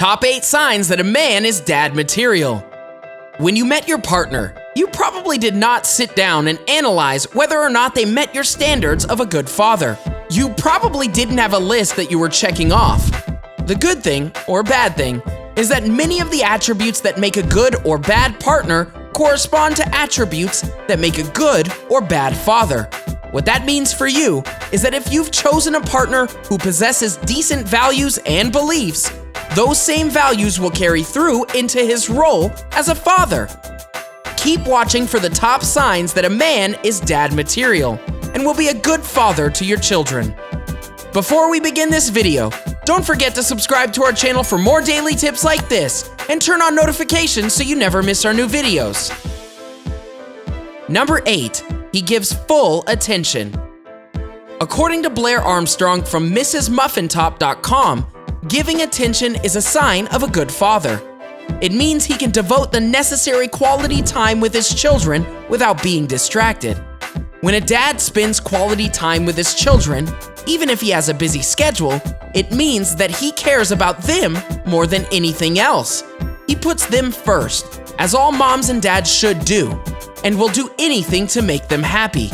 Top 8 signs that a man is dad material. When you met your partner, you probably did not sit down and analyze whether or not they met your standards of a good father. You probably didn't have a list that you were checking off. The good thing, or bad thing, is that many of the attributes that make a good or bad partner correspond to attributes that make a good or bad father. What that means for you is that if you've chosen a partner who possesses decent values and beliefs, those same values will carry through into his role as a father. Keep watching for the top signs that a man is dad material and will be a good father to your children. Before we begin this video, don't forget to subscribe to our channel for more daily tips like this and turn on notifications so you never miss our new videos. Number 8, he gives full attention. According to Blair Armstrong from MrsMuffintop.com, giving attention is a sign of a good father. It means he can devote the necessary quality time with his children without being distracted. When a dad spends quality time with his children, even if he has a busy schedule, it means that he cares about them more than anything else. He puts them first, as all moms and dads should do, and will do anything to make them happy.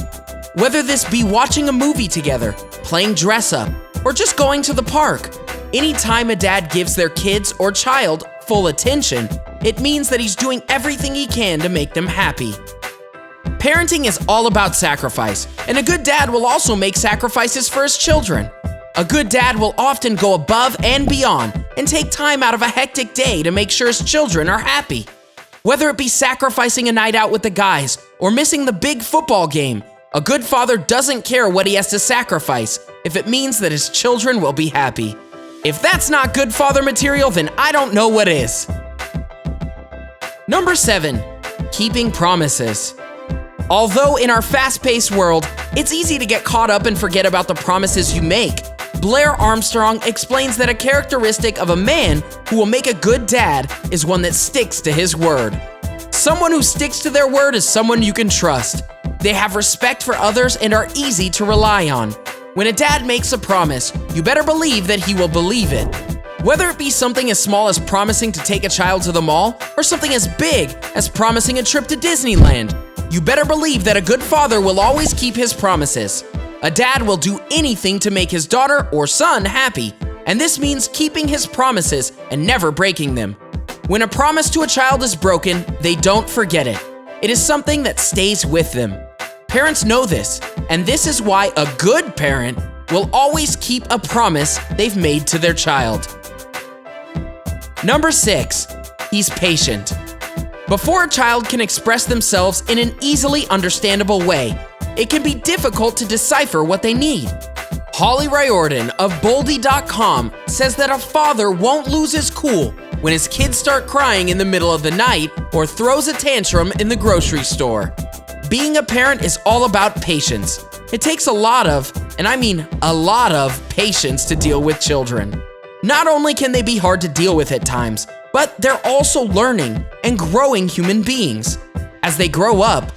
Whether this be watching a movie together, playing dress up, or just going to the park, anytime a dad gives their kids or child full attention, it means that he's doing everything he can to make them happy. Parenting is all about sacrifice, and a good dad will also make sacrifices for his children. A good dad will often go above and beyond and take time out of a hectic day to make sure his children are happy. Whether it be sacrificing a night out with the guys or missing the big football game, a good father doesn't care what he has to sacrifice if it means that his children will be happy. If that's not good father material, then I don't know what is. Number 7, keeping promises. Although in our fast-paced world, it's easy to get caught up and forget about the promises you make, Blair Armstrong explains that a characteristic of a man who will make a good dad is one that sticks to his word. Someone who sticks to their word is someone you can trust. They have respect for others and are easy to rely on. When a dad makes a promise, you better believe that he will believe it. Whether it be something as small as promising to take a child to the mall or something as big as promising a trip to Disneyland, you better believe that a good father will always keep his promises. A dad will do anything to make his daughter or son happy, and this means keeping his promises and never breaking them. When a promise to a child is broken, they don't forget it. It is something that stays with them. Parents know this, and this is why a good parent will always keep a promise they've made to their child. Number 6, he's patient. Before a child can express themselves in an easily understandable way, it can be difficult to decipher what they need. Holly Riordan of Boldy.com says that a father won't lose his cool when his kids start crying in the middle of the night or throws a tantrum in the grocery store. Being a parent is all about patience. It takes a lot of, and I mean a lot of, patience to deal with children. Not only can they be hard to deal with at times, but they're also learning and growing human beings. As they grow up,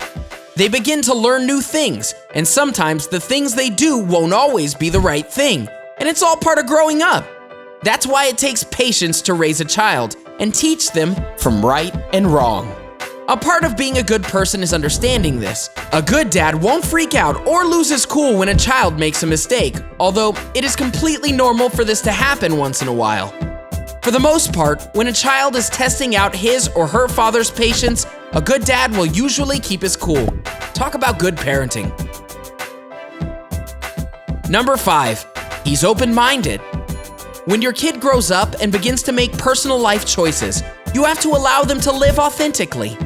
they begin to learn new things, and sometimes the things they do won't always be the right thing, and it's all part of growing up. That's why it takes patience to raise a child and teach them from right and wrong. A part of being a good person is understanding this. A good dad won't freak out or lose his cool when a child makes a mistake, although it is completely normal for this to happen once in a while. For the most part, when a child is testing out his or her father's patience, a good dad will usually keep his cool. Talk about good parenting. Number 5, he's open-minded. When your kid grows up and begins to make personal life choices, you have to allow them to live authentically.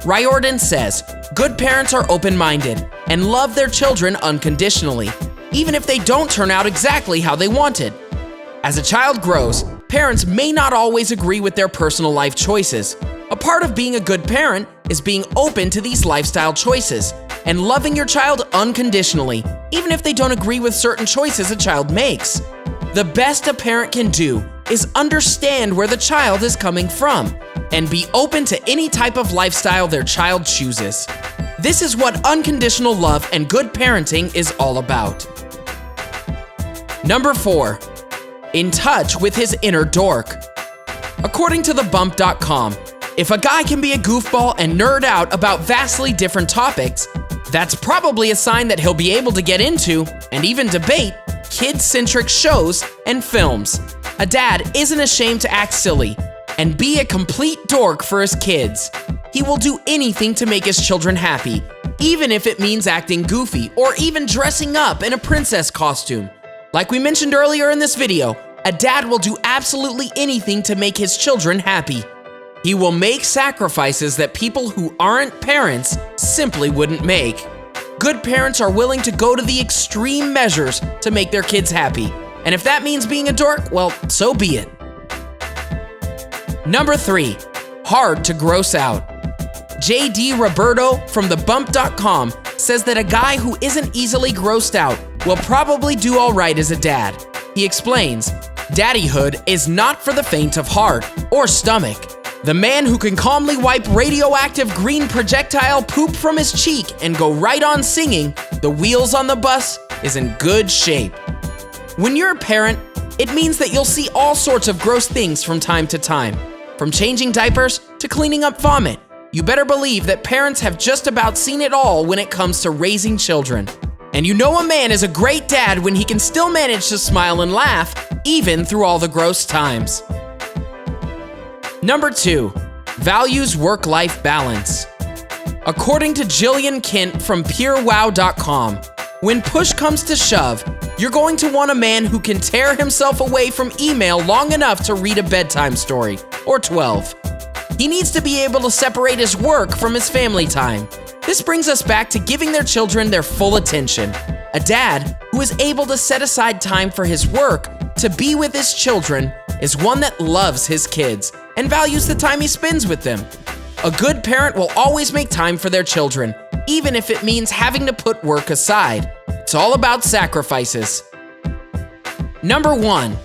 Riordan says, good parents are open-minded and love their children unconditionally, even if they don't turn out exactly how they wanted. As a child grows, parents may not always agree with their personal life choices. A part of being a good parent is being open to these lifestyle choices and loving your child unconditionally, even if they don't agree with certain choices a child makes. The best a parent can do is understand where the child is coming from and be open to any type of lifestyle their child chooses. This is what unconditional love and good parenting is all about. Number 4, in touch with his inner dork. According to thebump.com, if a guy can be a goofball and nerd out about vastly different topics, that's probably a sign that he'll be able to get into, and even debate, kid-centric shows and films. A dad isn't ashamed to act silly and be a complete dork for his kids. He will do anything to make his children happy, even if it means acting goofy or even dressing up in a princess costume. Like we mentioned earlier in this video, a dad will do absolutely anything to make his children happy. He will make sacrifices that people who aren't parents simply wouldn't make. Good parents are willing to go to the extreme measures to make their kids happy. And if that means being a dork, well, so be it. Number 3, hard to gross out. JD Roberto from thebump.com says that a guy who isn't easily grossed out will probably do all right as a dad. He explains, daddyhood is not for the faint of heart or stomach. The man who can calmly wipe radioactive green projectile poop from his cheek and go right on singing, "The wheels on the bus," is in good shape. When you're a parent, it means that you'll see all sorts of gross things from time to time. From changing diapers to cleaning up vomit, you better believe that parents have just about seen it all when it comes to raising children. And you know a man is a great dad when he can still manage to smile and laugh, even through all the gross times. Number 2, values work-life balance. According to Jillian Kent from PureWow.com, when push comes to shove, you're going to want a man who can tear himself away from email long enough to read a bedtime story, or 12. He needs to be able to separate his work from his family time. This brings us back to giving their children their full attention. A dad who is able to set aside time for his work to be with his children is one that loves his kids and values the time he spends with them. A good parent will always make time for their children, even if it means having to put work aside. It's all about sacrifices. Number 1,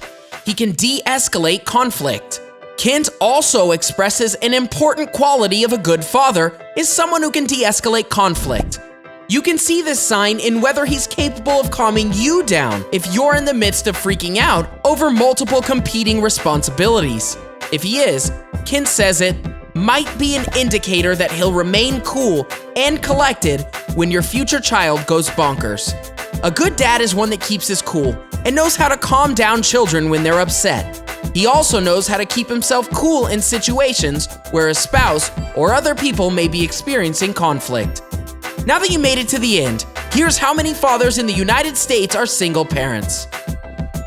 he can de-escalate conflict. Kent also expresses an important quality of a good father is someone who can de-escalate conflict. You can see this sign in whether he's capable of calming you down if you're in the midst of freaking out over multiple competing responsibilities. If he is, Kent says it might be an indicator that he'll remain cool and collected when your future child goes bonkers. A good dad is one that keeps his cool and knows how to calm down children when they're upset. He also knows how to keep himself cool in situations where a spouse or other people may be experiencing conflict. Now that you made it to the end, here's how many fathers in the United States are single parents.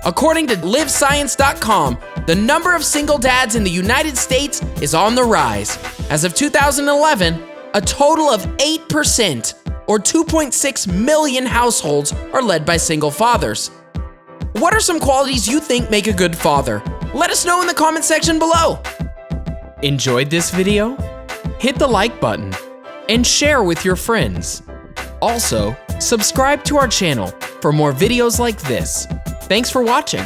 According to LiveScience.com, the number of single dads in the United States is on the rise. As of 2011, a total of 8%, or 2.6 million households, are led by single fathers. What are some qualities you think make a good father? Let us know in the comment section below. Enjoyed this video? Hit the like button and share with your friends. Also, subscribe to our channel for more videos like this. Thanks for watching.